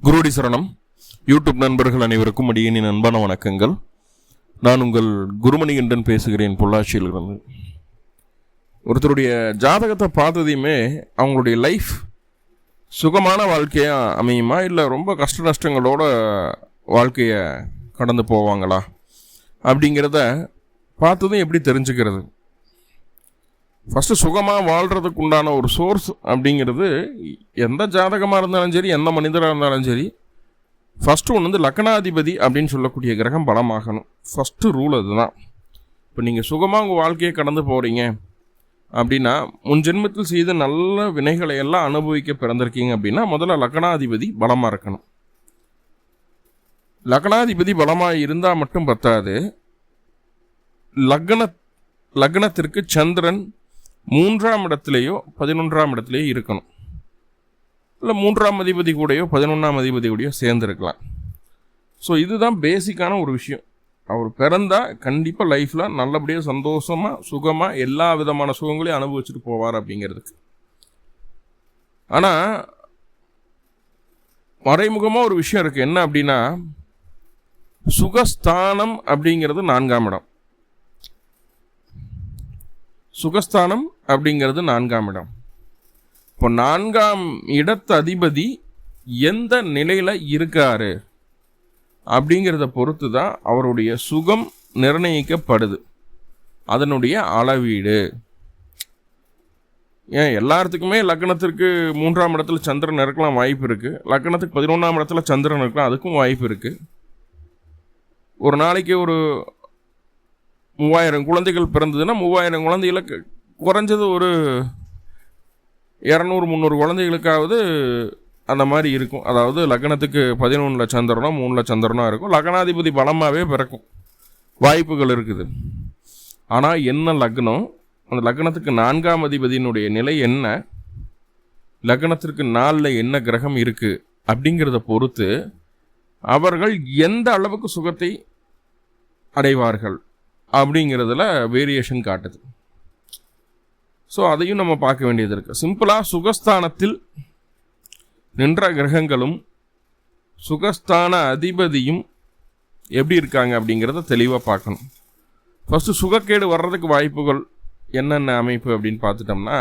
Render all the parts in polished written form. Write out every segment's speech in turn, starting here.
குருடி சரணம். யூடியூப் நண்பர்கள் அனைவருக்கும் அடியேனின் அன்பான வணக்கங்கள். நான் உங்கள் குருமணிகண்டன் பேசுகிறேன், பொள்ளாச்சியிலிருந்து. ஒருத்தருடைய ஜாதகத்தை பார்த்ததையுமே அவங்களுடைய லைஃப் சுகமான வாழ்க்கையாக அமையுமா, இல்லை ரொம்ப கஷ்ட நஷ்டங்களோட வாழ்க்கையை கடந்து போவாங்களா அப்படிங்கிறத பார்த்ததும் எப்படி தெரிஞ்சுக்கிறது? ஃபஸ்ட்டு சுகமாக வாழ்கிறதுக்கு உண்டான ஒரு சோர்ஸ் அப்படிங்கிறது எந்த ஜாதகமாக இருந்தாலும் சரி, எந்த மனிதராக இருந்தாலும் சரி, ஃபஸ்ட்டு ஒன்று வந்து லக்னாதிபதி அப்படின்னு சொல்லக்கூடிய கிரகம் பலமாகணும். ஃபஸ்ட்டு ரூல் அதுதான். இப்போ நீங்கள் சுகமாக உங்கள் வாழ்க்கையை கடந்து போகிறீங்க அப்படின்னா, முன் ஜென்மத்தில் செய்த நல்ல வினைகளை எல்லாம் அனுபவிக்க பிறந்திருக்கீங்க அப்படின்னா முதல்ல லக்னாதிபதி பலமாக இருக்கணும். லக்னாதிபதி பலமாக இருந்தால் மட்டும் பத்தாது, லக்னத்திற்கு சந்திரன் 3ஆம் இடத்துலையோ 11ஆம் இடத்துலையோ இருக்கணும். இல்லை 3ஆம் அதிபதி கூடயோ 11ஆம் அதிபதி கூடயோ சேர்ந்துருக்கலாம். ஸோ இதுதான் பேசிக்கான ஒரு விஷயம். அவர் பிறந்தால் கண்டிப்பாக லைஃப்பில் நல்லபடியாக சந்தோஷமாக சுகமாக எல்லா விதமான சுகங்களையும் அனுபவிச்சுட்டு போவார் அப்படிங்கிறதுக்கு. ஆனால் மறைமுகமாக ஒரு விஷயம் இருக்குது. என்ன அப்படின்னா, சுகஸ்தானம் அப்படிங்கிறது 4ஆம் இடம். சுகஸ்தானம் அப்படிங்கிறது 4ஆம் இடம். இப்போ 4ஆம் இடத்து அதிபதி எந்த நிலையில் இருக்காரு அப்படிங்கிறத பொறுத்து தான் அவருடைய சுகம் நிர்ணயிக்கப்படுது, அதனுடைய அளவீடு. ஏன் எல்லாத்துக்குமே லக்னத்திற்கு 3ஆம் இடத்துல சந்திரன் இருக்கலாம், வாய்ப்பு இருக்குது. லக்னத்துக்கு 11ஆம் இடத்துல சந்திரன் இருக்கலாம், அதுக்கும் வாய்ப்பு இருக்குது. ஒரு நாளைக்கு ஒரு 3000 குழந்தைகள் பிறந்ததுன்னா 3000 குழந்தைகளை குறைஞ்சது ஒரு 200-300 குழந்தைகளுக்காவது அந்த மாதிரி இருக்கும். அதாவது லக்னத்துக்கு 11 சந்திரனோ 3 சந்திரனோ இருக்கும். லக்னாதிபதி பலமாகவே பிறக்கும் வாய்ப்புகள் இருக்குது. ஆனால் என்ன லக்னம், அந்த லக்னத்துக்கு 4ஆம் அதிபதியினுடைய நிலை என்ன, லக்னத்திற்கு 4ல் என்ன கிரகம் இருக்குது அப்படிங்கிறத பொறுத்து அவர்கள் எந்த அளவுக்கு சுகத்தை அடைவார்கள் அப்படிங்கிறதுல வேரியேஷன் காட்டுது. ஸோ அதையும் நம்ம பார்க்க வேண்டியது இருக்குது. சிம்பிளாக சுகஸ்தானத்தில் நின்ற கிரகங்களும் சுகஸ்தான அதிபதியும் எப்படி இருக்காங்க அப்படிங்கிறத தெளிவாக பார்க்கணும். ஃபஸ்ட்டு சுகக்கேடு வர்றதுக்கு வாய்ப்புகள் என்னென்ன அமைப்பு அப்படின்னு பார்த்துட்டோம்னா,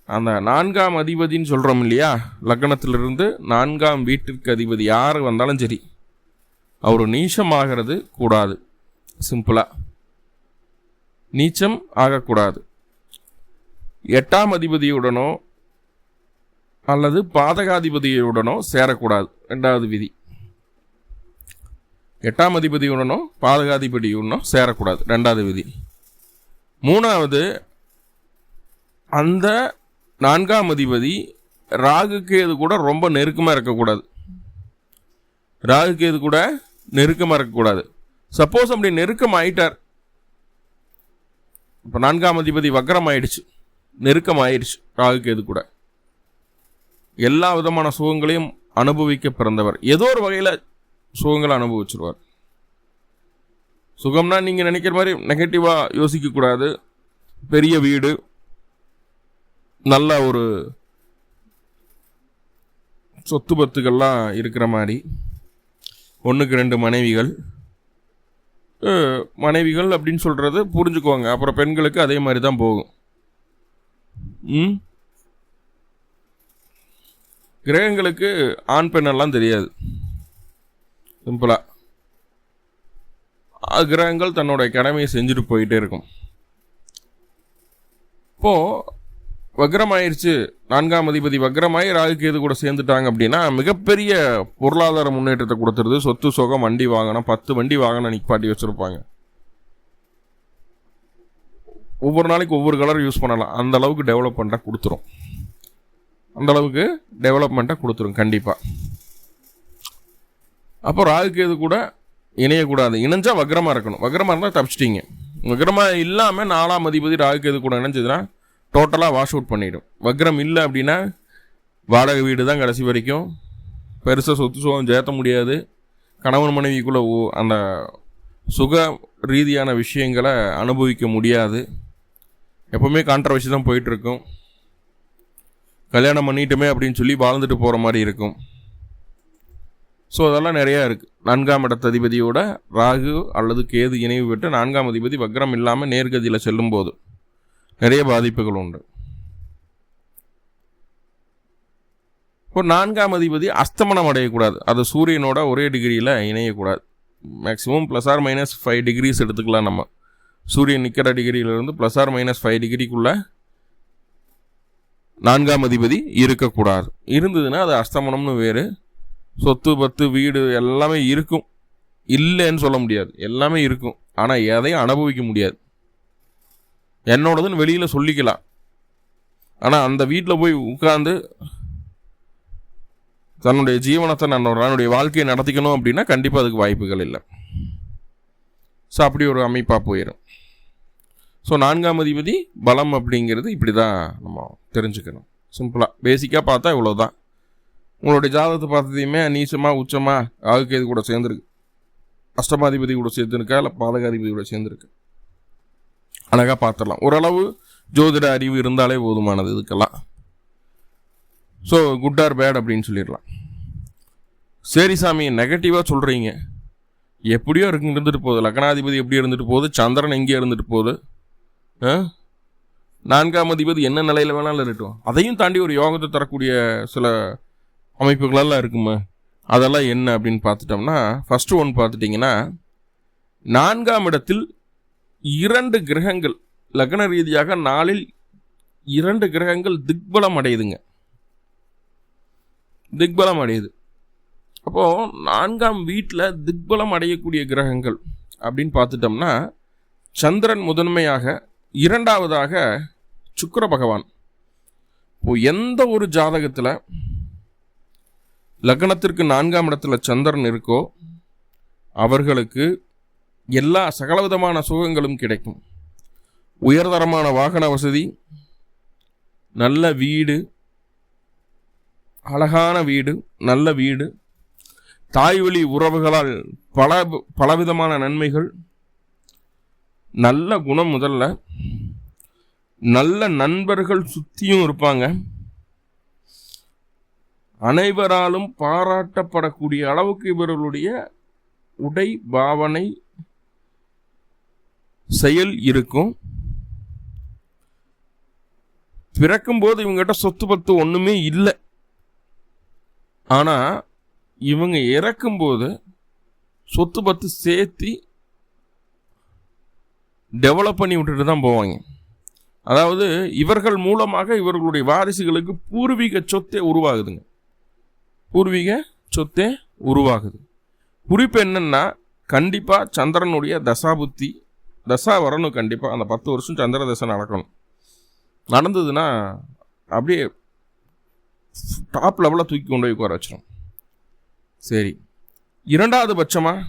அந்த 4ஆம் அதிபதின்னு சொல்கிறோம் இல்லையா, லக்னத்திலிருந்து 4ஆம் வீட்டிற்கு அதிபதி யார் வந்தாலும் சரி, அவர் நீச்சமாகிறது கூடாது. சிம்பிளாக நீச்சம் ஆகக்கூடாது. 8ஆம் அதிபதியுடனோ அல்லது பாதகாதிபதியுடனோ சேரக்கூடாது. 2வது விதி. 8ஆம் அதிபதியுடனோ பாதகாதிபதியுடனோ சேரக்கூடாது, 2வது விதி. 3வது, அந்த 4ஆம் அதிபதி ராகு கேது கூட ரொம்ப நெருக்கமாக இருக்கக்கூடாது. ராகு கேது கூட நெருக்கமாக இருக்கக்கூடாது. சப்போஸ் அப்படி நெருக்கம் ஆயிட்டார், இப்போ 4ஆம் அதிபதி வக்ரம் ஆயிடுச்சு, நெருக்கம் ஆயிடுச்சு ராகு கேது கூட, எல்லா விதமான சுகங்களையும் அனுபவிக்க பிறந்தவர். ஏதோ ஒரு வகையில் சுகங்களை அனுபவிச்சிருவார். சுகம்னா நீங்கள் நினைக்கிற மாதிரி நெகட்டிவாக யோசிக்கக்கூடாது. பெரிய வீடு, நல்ல ஒரு சொத்து பத்துக்கள்லாம் இருக்கிற மாதிரி, 1க்கு 2 மனைவிகள் அப்படின்னு சொல்கிறது புரிஞ்சுக்குவாங்க. அப்புறம் பெண்களுக்கு அதே மாதிரி தான் போகும். கிரகங்களுக்கு ஆண் பெண்ணெல்லாம் தெரியாது. சிம்பிளாக கிரகங்கள் தன்னோட கடமையை செஞ்சுட்டு போயிட்டே இருக்கும். இப்போது வக்ரமாயிருச்சு, 4ஆம் அதிபதி வக்ரமாயி ராகு கேது கூட சேர்ந்துட்டாங்க அப்படின்னா மிகப்பெரிய பொருளாதார முன்னேற்றத்தை கொடுத்துருது. சொத்து சுகம், வண்டி வாகனம், 10 வண்டி வாகனம் நிப்பாட்டி வச்சுருப்பாங்க. ஒவ்வொரு நாளைக்கு ஒவ்வொரு கலர் யூஸ் பண்ணலாம். அந்த அளவுக்கு டெவலப்மெண்ட்டாக கொடுத்துரும் கண்டிப்பாக. அப்போ ராகு கேது கூட இணையக்கூடாது. இணைஞ்சா வக்ரமாக இருக்கணும். வக்ரமாக இருந்தால் தப்பிச்சிட்டிங்க. வக்ரமாக இல்லாமல் 4ஆம் அதிபதி ராகு கேது கூட இணைஞ்சதுன்னா டோட்டலாக வாஷ் அவுட் பண்ணிடும். வக்ரம் இல்லை அப்படின்னா வாடகை வீடு தான் கடைசி வரைக்கும். பெருசாக சொத்து சுகம் சேர்த்த முடியாது. கணவன் மனைவிக்குள்ளே அந்த சுக ரீதியான விஷயங்களை அனுபவிக்க முடியாது. எப்போவுமே கான்ட்ரவர்சி தான் போயிட்டுருக்கும். கல்யாணம் பண்ணிட்டோமே அப்படின்னு சொல்லி வாழ்ந்துட்டு போகிற மாதிரி இருக்கும். ஸோ அதெல்லாம் நிறையா இருக்குது. 4ஆம் இடத்த அதிபதியோட ராகு அல்லது கேது இணைவு பெற்று 4ஆம் அதிபதி வக்ரம் இல்லாமல் நேர்கதியில் செல்லும்போது நிறைய பாதிப்புகள் உண்டு. இப்போ 4ஆம் அதிபதி அஸ்தமனம் அடையக்கூடாது. அது சூரியனோட ஒரே டிகிரியில் இணையக்கூடாது. மேக்ஸிமம் +or-5 டிகிரிஸ் எடுத்துக்கலாம். நம்ம சூரியன் நிற்கிற டிகிரியிலிருந்து +or-5 டிகிரிக்குள்ளே 4ஆம் அதிபதி இருக்கக்கூடாது. இருந்ததுன்னா அது அஸ்தமனம்னு வேறு. சொத்து பத்து வீடு எல்லாமே இருக்கும், இல்லைன்னு சொல்ல முடியாது, எல்லாமே இருக்கும். ஆனால் எதையும் அனுபவிக்க முடியாது. என்னோடதுன்னு வெளியில் சொல்லிக்கலாம், ஆனால் அந்த வீட்டில் போய் உட்காந்து தன்னுடைய ஜீவனத்தை தன்னுடைய வாழ்க்கையை நடத்திக்கணும் அப்படின்னா கண்டிப்பாக அதுக்கு வாய்ப்புகள் இல்லை. ஸோ அப்படி ஒரு அமைப்பாக போயிடும். ஸோ 4ஆம் அதிபதி பலம் அப்படிங்கிறது இப்படி தான் நம்ம தெரிஞ்சுக்கணும். சிம்பிளாக பேசிக்காக பார்த்தா இவ்வளோதான். உங்களுடைய ஜாதகத்தை பார்த்ததையுமே நீச்சமாக உச்சமாக ராகுகேது கூட சேர்ந்துருக்கு, அஷ்டமாதிபதி கூட சேர்ந்துருக்கா, இல்லை பாதகாதிபதி கூட சேர்ந்துருக்கு, அழகாக பார்த்துடலாம். ஓரளவு ஜோதிட அறிவு இருந்தாலே போதுமானது இதுக்கெல்லாம். ஸோ குட் ஆர் பேட் அப்படின்னு சொல்லிடலாம். சரி சாமி, நெகட்டிவாக சொல்கிறீங்க, எப்படியோ இருந்துட்டு போகுது, லக்னாதிபதி எப்படி இருந்துட்டு போகுது, சந்திரன் எங்கே இருந்துட்டு போகுது, 4ஆம் அதிபதி என்ன நிலையில் வேணாலும் இருக்கட்டும், அதையும் தாண்டி ஒரு யோகத்தை தரக்கூடிய சில அமைப்புகளெல்லாம் இருக்குமா, அதெல்லாம் என்ன அப்படின்னு பார்த்துட்டோம்னா, ஃபஸ்ட்டு ஒன்று பார்த்துட்டிங்கன்னா, 4ஆம் இடத்தில் 2 கிரகங்கள் லக்ன ரீதியாக நாளில் 2 கிரகங்கள் திக்பலம் அடையுதுங்க. திக்பலம் அடையுது. அப்போது 4ஆம் வீட்டில் திக்பலம் அடையக்கூடிய கிரகங்கள் அப்படின்னு பார்த்துட்டோம்னா, சந்திரன் முதன்மையாக, 2வதாக சுக்கிர பகவான். இப்போது எந்த ஒரு ஜாதகத்தில் லக்னத்திற்கு 4ஆம் இடத்துல சந்திரன் இருக்கோ அவர்களுக்கு எல்லா சகலவிதமான சுகங்களும் கிடைக்கும். உயர்தரமான வாகன வசதி, நல்ல வீடு, அழகான வீடு, நல்ல வீடு, தாய்வழி உறவுகளால் பலவிதமான நன்மைகள், நல்ல குணம், முதல்ல நல்ல நண்பர்கள் சுற்றியும் இருப்பாங்க, அனைவராலும் பாராட்டப்படக்கூடிய அளவுக்கு இவர்களுடைய உடை பாவனை செயல் இருக்கும். பிறக்கும்போது இவங்ககிட்ட சொத்து பத்து ஒன்றுமே இல்லை, ஆனால் இவங்க இறக்கும்போது சொத்து பத்து சேர்த்து டெவலப் பண்ணி விட்டுட்டு தான் போவாங்க. அதாவது இவர்கள் மூலமாக இவர்களுடைய வாரிசுகளுக்கு பூர்வீக சொத்தே உருவாகுதுங்க. பூர்வீக சொத்தே உருவாகுது. குறிப்பு என்னன்னா, கண்டிப்பாக சந்திரனுடைய தசாபுத்தி தசா வரணும். கண்டிப்பாக அந்த 10 வருஷம் சந்திர தசை நடக்கணும். நடந்ததுன்னா அப்படியே டாப் லெவலில் தூக்கி கொண்டு போய் உட்கார வச்சிடும். சரி, 2வது பட்சமாக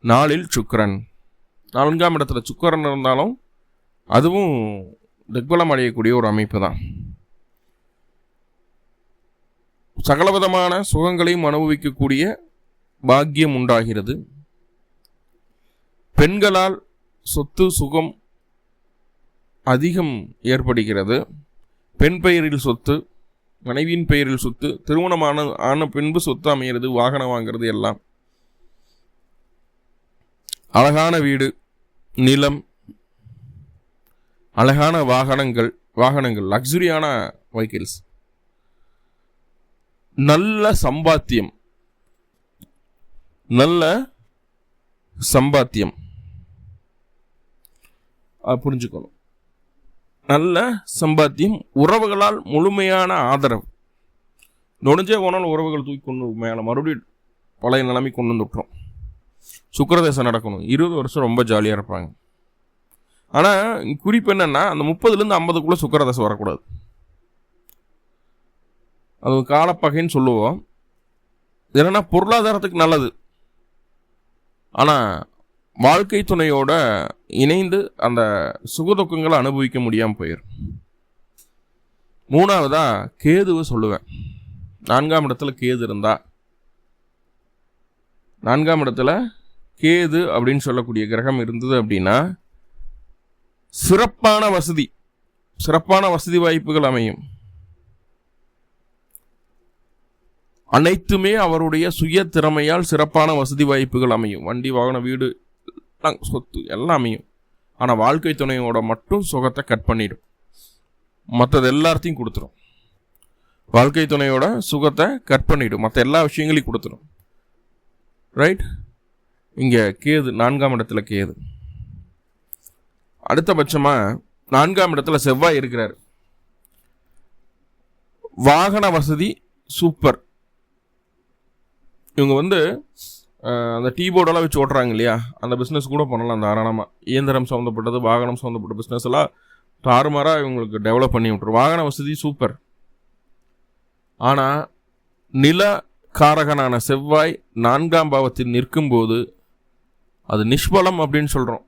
நாளில் சுக்கிரன், 4ஆம் இடத்துல சுக்கிரன் இருந்தாலும் அதுவும் திக்பலம் அடையக்கூடிய ஒரு அமைப்பு தான். சகலவிதமான சுகங்களையும் அனுபவிக்கக்கூடிய பாக்கியம் உண்டாகிறது. பெண்களால் சொத்து சுகம் அதிகம் ஏற்படுகிறது. பெண் பெயரில் சொத்து, மனைவியின் பெயரில் சொத்து, திருமணமான ஆன பின்பு சொத்து அமைகிறது, வாகனம் வாங்கிறது, எல்லாம் அழகான வீடு, நிலம், அழகான வாகனங்கள், லக்ஸுரியான வெஹிக்கிள்ஸ், நல்ல சம்பாத்தியம், புரிஞ்சுக்கணும். நல்ல சம்பாத்தியம், உறவுகளால் முழுமையான ஆதரவு. நொடிஞ்சே போனாலும் உறவுகள் தூக்கி கொண்டு மேலே மறுபடியும் பழைய நிலைமை கொண்டு வந்துவிட்டுரும். சுக்கிரதசை நடக்கணும். 20 வருஷம் ரொம்ப ஜாலியாக இருப்பாங்க. ஆனால் குறிப்பு என்னென்னா, அந்த 30லேருந்து 50க்குள்ளே சுக்கிரதசை வரக்கூடாது. அது காலப்பகைன்னு சொல்லுவோம். என்னென்னா பொருளாதாரத்துக்கு நல்லது, ஆனால் வாழ்க்கை துணையோட இணைந்து அந்த சுகதுக்கங்களை அனுபவிக்க முடியாமல் போயிடும். 3வதா கேதுவை சொல்லுவேன். 4ஆம் இடத்துல கேது இருந்தா, 4ஆம் இடத்துல கேது அப்படின்னு சொல்லக்கூடிய கிரகம் இருந்தது அப்படின்னா சிறப்பான வசதி வாய்ப்புகள் அமையும். அனைத்துமே அவருடைய சுய திறமையால் சிறப்பான வசதி வாய்ப்புகள் அமையும். வண்டி, வாகனம், வீடு, சொத்து எல்லாம் அமையும். ஆனால் வாழ்க்கை துணையோட மட்டும் சுகத்தை கட் பண்ணிடும், மற்றது எல்லாத்தையும் கொடுத்துரும். வாழ்க்கை துணையோட சுகத்தை கட் பண்ணிடும், மற்ற எல்லா விஷயங்களையும் கொடுத்துரும். ரைட். இங்கே கேது 4ஆம் இடத்துல கேது. அடுத்தபட்சமாக 4ஆம் இடத்துல செவ்வாய் இருக்கிறார். வாகன வசதி சூப்பர். இவங்க அந்த டீ போர்டெல்லாம் வச்சு ஓட்டுறாங்க இல்லையா, அந்த பிஸ்னஸ் கூட பண்ணலாம் தாராளமாக. இயந்திரம் சம்மந்தப்பட்டது, வாகனம் சம்மந்தப்பட்ட பிஸ்னஸ் எல்லாம் தாறுமாறாக இவங்களுக்கு டெவலப் பண்ணி விட்டுரும். வாகன வசதி சூப்பர். ஆனால் நில காரகனான செவ்வாய் 4ஆம் பாவத்தில் நிற்கும்போது அது நிஷ்பலம் அப்படின்னு சொல்கிறோம்.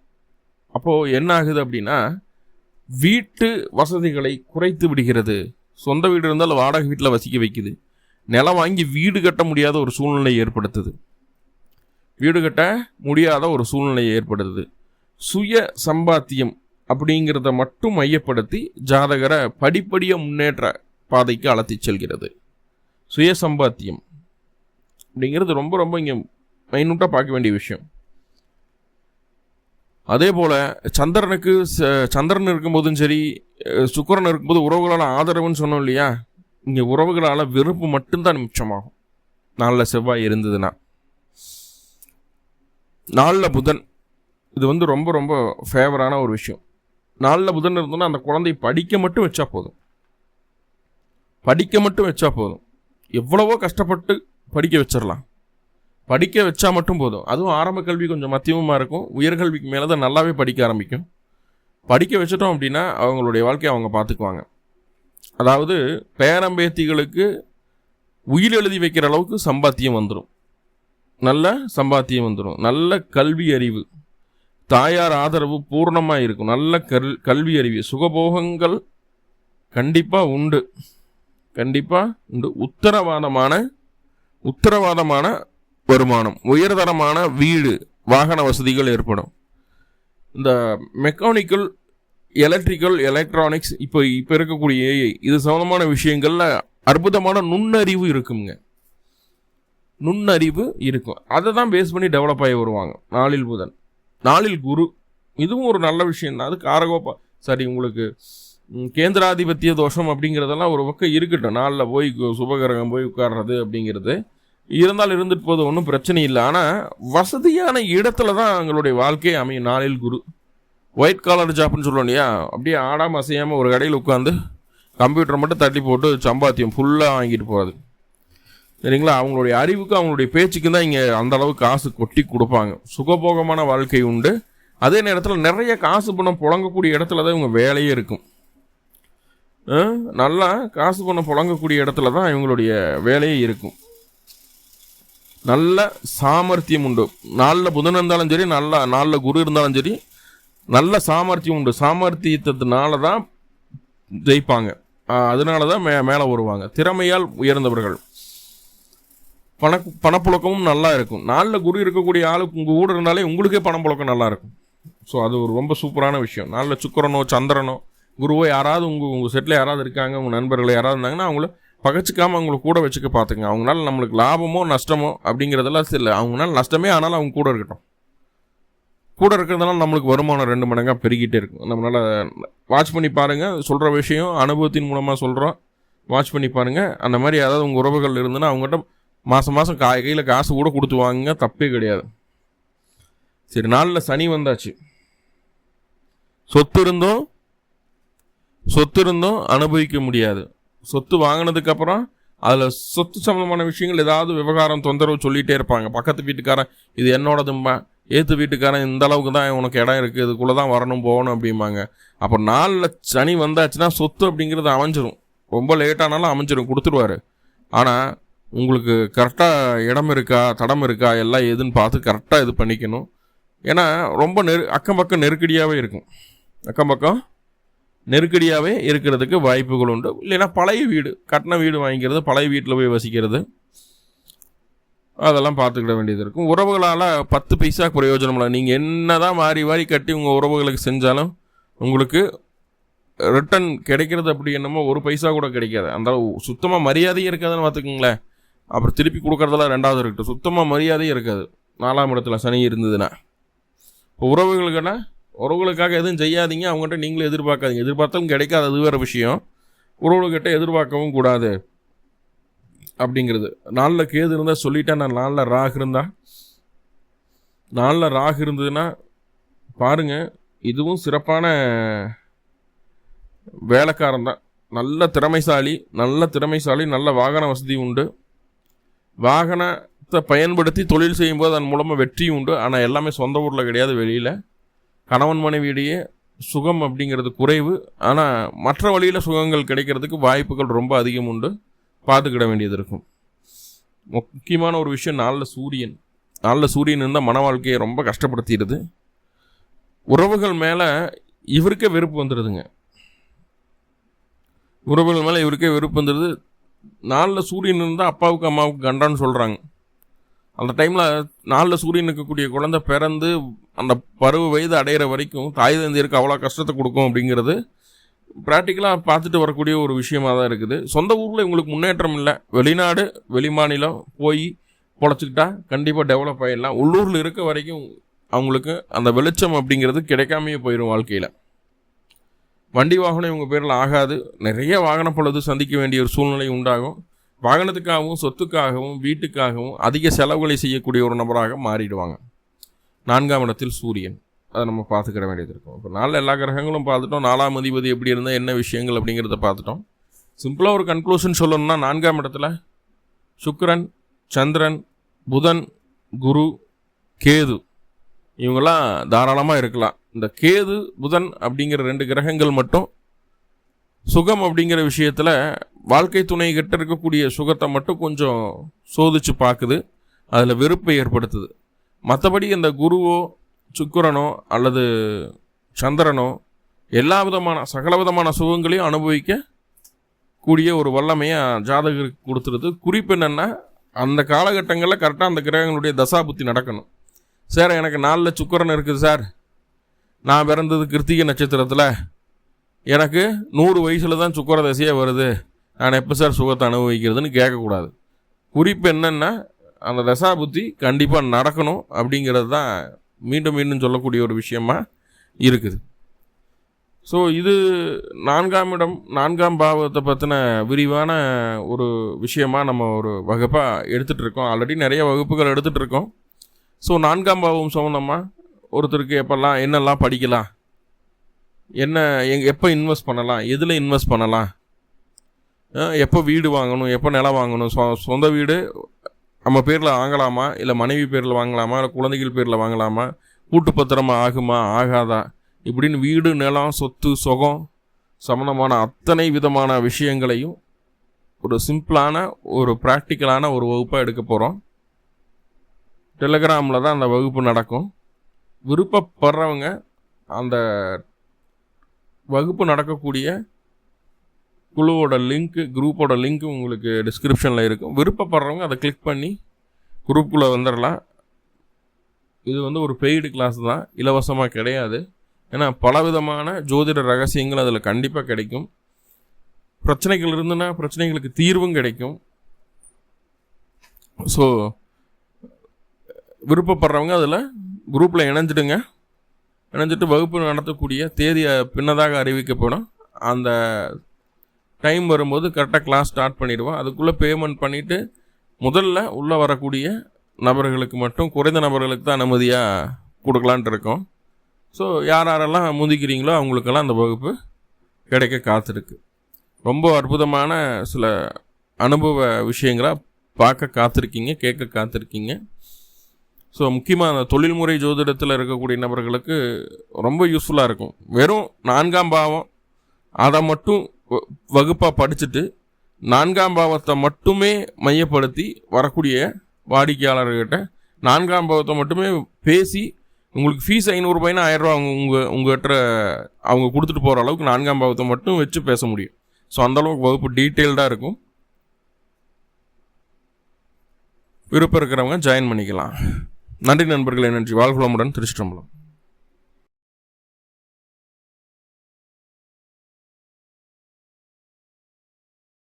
அப்போது என்ன ஆகுது அப்படின்னா, வீட்டு வசதிகளை குறைத்து விடுகிறது. சொந்த வீடு இருந்தால் வாடகை வீட்டில் வசிக்க வைக்குது. நிலம் வாங்கி வீடு கட்ட முடியாத ஒரு சூழ்நிலை ஏற்படுத்துது. சுய சம்பாத்தியம் அப்படிங்கிறத மட்டும் மையப்படுத்தி ஜாதகரை படிப்படிய முன்னேற்ற பாதைக்கு அழைத்து செல்கிறது. சுய சம்பாத்தியம் அப்படிங்கிறது ரொம்ப ரொம்ப இங்கே மைனூட்டாக பார்க்க வேண்டிய விஷயம். அதே போல் சந்திரன் இருக்கும்போதும் சரி, சுக்கிரன் இருக்கும்போது உறவுகளால் ஆதரவுன்னு சொன்னோம் இல்லையா, இங்கே உறவுகளால் வெறுப்பு மட்டும்தான் மிச்சமாகும். 4 செவ்வாய் இருந்ததுன்னா. 4 புதன், இது ரொம்ப ரொம்ப ஃபேவரான ஒரு விஷயம். 4 புதன் இருந்தோன்னா அந்த குழந்தை படிக்க மட்டும் வச்சா போதும். எவ்வளவோ கஷ்டப்பட்டு படிக்க வச்சிடலாம். படிக்க வச்சா மட்டும் போதும். அதுவும் ஆரம்ப கல்வி கொஞ்சம் மத்தியமாக இருக்கும். உயர்கல்விக்கு மேலே தான் நல்லாவே படிக்க ஆரம்பிக்கும். படிக்க வச்சிட்டோம் அப்படின்னா அவங்களுடைய வாழ்க்கையை அவங்க பார்த்துக்குவாங்க. அதாவது பேரம்பேத்திகளுக்கு உயிர் எழுதி வைக்கிற அளவுக்கு சம்பாத்தியம் வந்துடும். நல்ல கல்வி அறிவு, தாயார் ஆதரவு பூர்ணமாக இருக்கும். நல்ல கல்வி அறிவு, சுகபோகங்கள் கண்டிப்பாக உண்டு. உத்தரவாதமான வருமானம், உயர்தரமான வீடு, வாகன வசதிகள் ஏற்படும். இந்த மெக்கானிக்கல், எலக்ட்ரிக்கல், எலக்ட்ரானிக்ஸ், இப்போ இருக்கக்கூடிய ஏஐ, இது சம்பந்தமான விஷயங்கள்ல அற்புதமான நுண்ணறிவு இருக்கும். அதை தான் பேஸ் பண்ணி டெவலப் ஆகி வருவாங்க. 4 புதன், 4 குரு, இதுவும் ஒரு நல்ல விஷயம் தான். அது காரகோப்பா சரி, உங்களுக்கு கேந்திராதிபத்திய தோஷம் அப்படிங்கிறதெல்லாம் ஒரு பக்கம் இருக்கட்டும். 4 போய் சுபகிரகம் போய் உட்கார்றது அப்படிங்கிறது இருந்தால் இருந்துட்டு போது, ஒன்றும் பிரச்சனை இல்லை. ஆனால் வசதியான இடத்துல தான் எங்களுடைய வாழ்க்கையை அமையும். 4 குரு ஒயிட் காலர் ஜாப்னு சொல்லுவோம் இல்லையா, அப்படியே ஆடாமல் அசையாமல் ஒரு கடையில் உட்காந்து கம்ப்யூட்டரை மட்டும் தட்டி போட்டு சம்பாத்தியம் ஃபுல்லாக வாங்கிட்டு போகாது. சரிங்களா? அவங்களுடைய அறிவுக்கு அவங்களுடைய பேச்சுக்கு தான் இங்கே அந்த அளவுக்கு காசு கொட்டி கொடுப்பாங்க. சுகபோகமான வாழ்க்கை உண்டு. அதே நேரத்தில் நிறைய காசு பணம் புழங்கக்கூடிய இடத்துல தான் இவங்க வேலையே இருக்கும். நல்லா காசு பணம் புழங்கக்கூடிய இடத்துல தான் இவங்களுடைய வேலையே இருக்கும். நல்ல சாமர்த்தியம் உண்டு. 4 புதன் இருந்தாலும் சரி, 4 குரு இருந்தாலும் சரி, நல்ல சாமர்த்தியம் உண்டு. சாமர்த்தியத்தினால தான் ஜெயிப்பாங்க. அதனால தான் மேலே வருவாங்க. திறமையால் உயர்ந்தவர்கள். பணப்புழக்கமும் நல்லா இருக்கும். 4 குரு இருக்கக்கூடிய ஆளுக்கு உங்கள் கூட இருந்தாலே உங்களுக்கே பணப்புழக்கம் நல்லா இருக்கும். ஸோ அது ஒரு ரொம்ப சூப்பரான விஷயம். 4 சுக்கிரனோ சந்திரனோ குருவோ யாராவது உங்கள் செட்டில் யாராவது இருக்காங்க, உங்கள் நண்பர்கள் யாராவது இருந்தாங்கன்னா அவங்கள பகச்சிக்காமல் அவங்கள கூட வச்சுக்க பார்த்துங்க. அவங்களால நம்மளுக்கு லாபமோ நஷ்டமோ அப்படிங்கிறதெல்லாம் இல்லை. அவங்களால நஷ்டமே ஆனாலும் அவங்க கூட இருக்கட்டும். கூட இருக்கிறதுனால நம்மளுக்கு வருமானம் 2 மடங்காக பெருகிட்டே இருக்கும். நம்மளால் வாட்ச் பண்ணி பாருங்கள். சொல்கிற விஷயம் அனுபவத்தின் மூலமாக சொல்கிறோம். வாட்ச் பண்ணி பாருங்கள். அந்த மாதிரி ஏதாவது உங்கள் உறவுகள் இருந்துன்னா அவங்ககிட்ட மாதம் கையில் காசு கூட கொடுத்து வாங்குங்க, தப்பே கிடையாது. சரி, 4 சனி வந்தாச்சு. சொத்து இருந்தும் அனுபவிக்க முடியாது. சொத்து வாங்கினதுக்கப்புறம் அதில் சொத்து சம்பந்தமான விஷயங்கள் ஏதாவது விவகாரம் தொந்தரவு சொல்லிகிட்டே இருப்பாங்க. பக்கத்து வீட்டுக்காரன் இது என்னோடதும்பா, ஏற்று வீட்டுக்காரன் இந்த அளவுக்கு தான் உனக்கு இடம் இருக்குது, இதுக்குள்ளே தான் வரணும் போகணும் அப்படிம்பாங்க. அப்போ 4 சனி வந்தாச்சுன்னா சொத்து அப்படிங்கிறது அமைஞ்சிரும். ரொம்ப லேட்டானாலும் அமைஞ்சிரும், கொடுத்துருவாரு. ஆனால் உங்களுக்கு கரெக்டாக இடம் இருக்கா, தடம் இருக்கா, எல்லாம் எதுன்னு பார்த்து கரெக்டாக இது பண்ணிக்கணும். ஏன்னா ரொம்ப அக்கம் பக்கம் நெருக்கடியாகவே இருக்கும். நெருக்கடியாகவே இருக்கிறதுக்கு வாய்ப்புகள் உண்டு. இல்லைன்னா பழைய வீடு, கட்டின வீடு வாங்கிக்கிறது, பழைய வீட்டில் போய் வசிக்கிறது, அதெல்லாம் பார்த்துக்கிட வேண்டியது இருக்கும். உறவுகளால் 10 பைசா பிரயோஜனம் இல்லை. நீங்கள் என்ன தான் மாறி கட்டி உங்கள் உறவுகளுக்கு செஞ்சாலும் உங்களுக்கு ரிட்டன் கிடைக்கிறது அப்படி என்னமோ 1 பைசா கூட கிடைக்காது. அந்த சுத்தமாக மரியாதையும் இருக்காதுன்னு பார்த்துக்குங்களேன். அப்புறம் திருப்பி கொடுக்குறதெல்லாம் ரெண்டாவது இருக்கட்டும், சுத்தமாக மரியாதையும் இருக்காது 4ஆம் இடத்துல சனி இருந்ததுன்னா. இப்போ உறவுகளுக்காக எதுவும் செய்யாதீங்க, அவங்ககிட்ட நீங்களும் எதிர்பார்க்காதீங்க. எதிர்பார்த்தாலும் கிடைக்காது, அது வேறு விஷயம். உறவுகிட்ட எதிர்பார்க்கவும் கூடாது அப்படிங்கிறது. நாளில் கேது இருந்தால் சொல்லிட்டேன். நான் நாளில் ராகு இருந்ததுன்னா பாருங்கள், இதுவும் சிறப்பான வேலைக்காரன் தான். நல்ல திறமைசாலி, நல்ல வாகன வசதி உண்டு. வாகனத்தை பயன்படுத்தி தொழில் செய்யும்போது அதன் மூலமாக வெற்றியும் உண்டு. ஆனால் எல்லாமே சொந்த ஊரில் கிடையாது, வெளியில். கணவன் மனைவியிடையே சுகம் அப்படிங்கிறது குறைவு. ஆனால் மற்ற வழியில் சுகங்கள் கிடைக்கிறதுக்கு வாய்ப்புகள் ரொம்ப அதிகம் உண்டு. பார்த்துக்கிட வேண்டியது இருக்கும். முக்கியமான ஒரு விஷயம், நாளில் சூரியன் இருந்தால் மன வாழ்க்கையை ரொம்ப கஷ்டப்படுத்திடுது. உறவுகள் மேலே இவருக்கே வெறுப்பு வந்துடுதுங்க. நாளில் சூரியன் இருந்தால் அப்பாவுக்கு அம்மாவுக்கு கண்டான்னு சொல்கிறாங்க. அந்த டைமில் நாளில் சூரியன் இருக்கக்கூடிய குழந்தை பிறந்து அந்த பருவ வயது அடையிற வரைக்கும் தாய் தந்தையருக்கு அவ்வளோ கஷ்டத்தை கொடுக்கும் அப்படிங்கிறது ப்ராக்டிக்கலாக பார்த்துட்டு வரக்கூடிய ஒரு விஷயமாக தான் இருக்குது. சொந்த ஊரில் இவங்களுக்கு முன்னேற்றம் இல்லை. வெளிநாடு வெளிமாநிலம் போய் பொழைச்சிக்கிட்டா கண்டிப்பாக டெவலப் ஆகிடலாம். உள்ளூரில் இருக்க வரைக்கும் அவங்களுக்கு அந்த வெளிச்சம் அப்படிங்கிறது கிடைக்காமையே போயிடும் வாழ்க்கையில். வண்டி வாகனம் இவங்க பேரில் ஆகாது. நிறைய வாகன பழுது சந்திக்க வேண்டிய ஒரு சூழ்நிலை உண்டாகும். வாகனத்துக்காகவும் சொத்துக்காகவும் வீட்டுக்காகவும் அதிக செலவுகளை செய்யக்கூடிய ஒரு நபராக மாறிடுவாங்க. 4ஆம் இடத்தில் சூரியன், அதை நம்ம பார்த்துக்கிட வேண்டியது இருக்கும். இப்போ நாளில் எல்லா கிரகங்களும் பார்த்துட்டோம். 4ஆம் அதிபதி எப்படி இருந்தால் என்ன விஷயங்கள் அப்படிங்கிறத பார்த்துட்டோம். சிம்பிளாக ஒரு கன்க்ளூஷன் சொல்லணும்னா, 4ஆம் இடத்துல சுக்கிரன், சந்திரன், புதன், குரு, கேது இவங்கெல்லாம் தாராளமாக இருக்கலாம். இந்த கேது புதன் அப்படிங்கிற 2 கிரகங்கள் மட்டும் சுகம் அப்படிங்கிற விஷயத்தில் வாழ்க்கை துணை கிட்ட இருக்கக்கூடிய சுகத்தை மட்டும் கொஞ்சம் சோதிச்சு பார்க்குது, அதில் வெறுப்பை ஏற்படுத்துது. மற்றபடி இந்த குருவோ சுக்கிரனோ அல்லது சந்திரனோ சகல விதமான சுகங்களையும் அனுபவிக்க கூடிய ஒரு வல்லமையை ஜாதகருக்கு கொடுத்துருது. குறிப்பு என்னென்னா, அந்த காலகட்டங்களில் கரெக்டாக அந்த கிரகங்களுடைய தசாபுத்தி நடக்கணும். சார் எனக்கு 4 சுக்கிரன் இருக்குது சார், நான் பிறந்தது கிருத்திகை நட்சத்திரத்தில், எனக்கு 100 வயசில் தான் சுக்கிர தசையே வருது, நான் எப்போ சார் சுகத்தை அனுபவிக்கிறதுன்னு கேட்கக்கூடாது. குறிப்பு என்னென்னா, அந்த தசாபுத்தி கண்டிப்பாக நடக்கணும் அப்படிங்கிறது தான் மீண்டும் மீண்டும் சொல்லக்கூடிய ஒரு விஷயமா இருக்குது. ஸோ இது 4ஆம் இடம் 4ஆம் பாவத்தை பற்றின விரிவான ஒரு விஷயமாக நம்ம ஒரு வகுப்பாக எடுத்துகிட்டு இருக்கோம். ஆல்ரெடி நிறைய வகுப்புகள் எடுத்துகிட்டு இருக்கோம். ஸோ 4ஆம் பாவம் சம்மந்தமாக ஒருத்தருக்கு என்னெல்லாம் படிக்கலாம், எப்போ இன்வெஸ்ட் பண்ணலாம், எதில் இன்வெஸ்ட் பண்ணலாம், எப்போ வீடு வாங்கணும், எப்போ நிலம் வாங்கணும், சொந்த வீடு நம்ம பேரில் வாங்கலாமா, இல்லை மனைவி பேரில் வாங்கலாமா, இல்லை குழந்தைகள் பேரில் வாங்கலாமா, கூட்டு பத்திரமா ஆகுமா ஆகாதா, இப்படின்னு வீடு நிலம் சொத்து சுகம் சம்மந்தமான அத்தனை விதமான விஷயங்களையும் ஒரு சிம்பிளான ஒரு ப்ராக்டிக்கலான ஒரு வகுப்பாக எடுக்க போகிறோம். டெலிகிராமில் தான் அந்த வகுப்பு நடக்கும். விருப்பப்படுறவங்க அந்த வகுப்பு நடக்கக்கூடிய குழுவோட குரூப்போட லிங்க் உங்களுக்கு டிஸ்கிரிப்ஷனில் இருக்கும். விருப்பப்படுறவங்க அதை கிளிக் பண்ணி குரூப்புக்குள்ளே வந்துடலாம். இது ஒரு பெய்டு கிளாஸ் தான், இலவசமாக கிடையாது. ஏன்னா பலவிதமான ஜோதிட ரகசியங்கள் அதில் கண்டிப்பாக கிடைக்கும். பிரச்சனைகள் இருந்துன்னா பிரச்சனைகளுக்கு தீர்வும் கிடைக்கும். ஸோ விருப்பப்படுறவங்க அதில் குரூப்பில் இணைஞ்சிட்டு வகுப்பு நடத்தக்கூடிய தேதியை பின்னதாக அறிவிக்கப்படும். அந்த டைம் வரும்போது கரெக்டாக கிளாஸ் ஸ்டார்ட் பண்ணிடுவோம். அதுக்குள்ளே பேமெண்ட் பண்ணிவிட்டு முதல்ல உள்ளே வரக்கூடிய நபர்களுக்கு மட்டும், குறைந்த நபர்களுக்கு தான் அனுமதியாக கொடுக்கலான்ட்டு இருக்கோம். ஸோ யாரெல்லாம் முந்திக்கிறீங்களோ அவங்களுக்கெல்லாம் அந்த வகுப்பு கிடைக்க காத்திருக்கு. ரொம்ப அற்புதமான சில அனுபவ விஷயங்களாக பார்க்க காத்திருக்கீங்க, கேட்க காத்திருக்கீங்க. ஸோ முக்கியமாக அந்த தொழில்முறை ஜோதிடத்தில் இருக்கக்கூடிய நபர்களுக்கு ரொம்ப யூஸ்ஃபுல்லாக இருக்கும். வெறும் 4ஆம் பாவம் அதை மட்டும் வகுப்பாக படிச்சுட்டு 4ஆம் பாவத்தை மட்டுமே மையப்படுத்தி வரக்கூடிய வாடிக்கையாளர்கிட்ட 4ஆம் பாவத்தை மட்டுமே பேசி உங்களுக்கு ஃபீஸ் 500 ரூபாய்னா 1000 ரூபா உங்கள்கிட்ட அவங்க கொடுத்துட்டு போகிற அளவுக்கு 4ஆம் பாவத்தை மட்டும் வச்சு பேச முடியும். ஸோ அந்தளவுக்கு வகுப்பு டீட்டெயில்டாக இருக்கும். விருப்பம் இருக்கிறவங்க ஜாயின் பண்ணிக்கலாம். நன்றி நண்பர்களே, நன்றி. வாழ்க வளமுடன். திருச்சிற்றம்பலம்.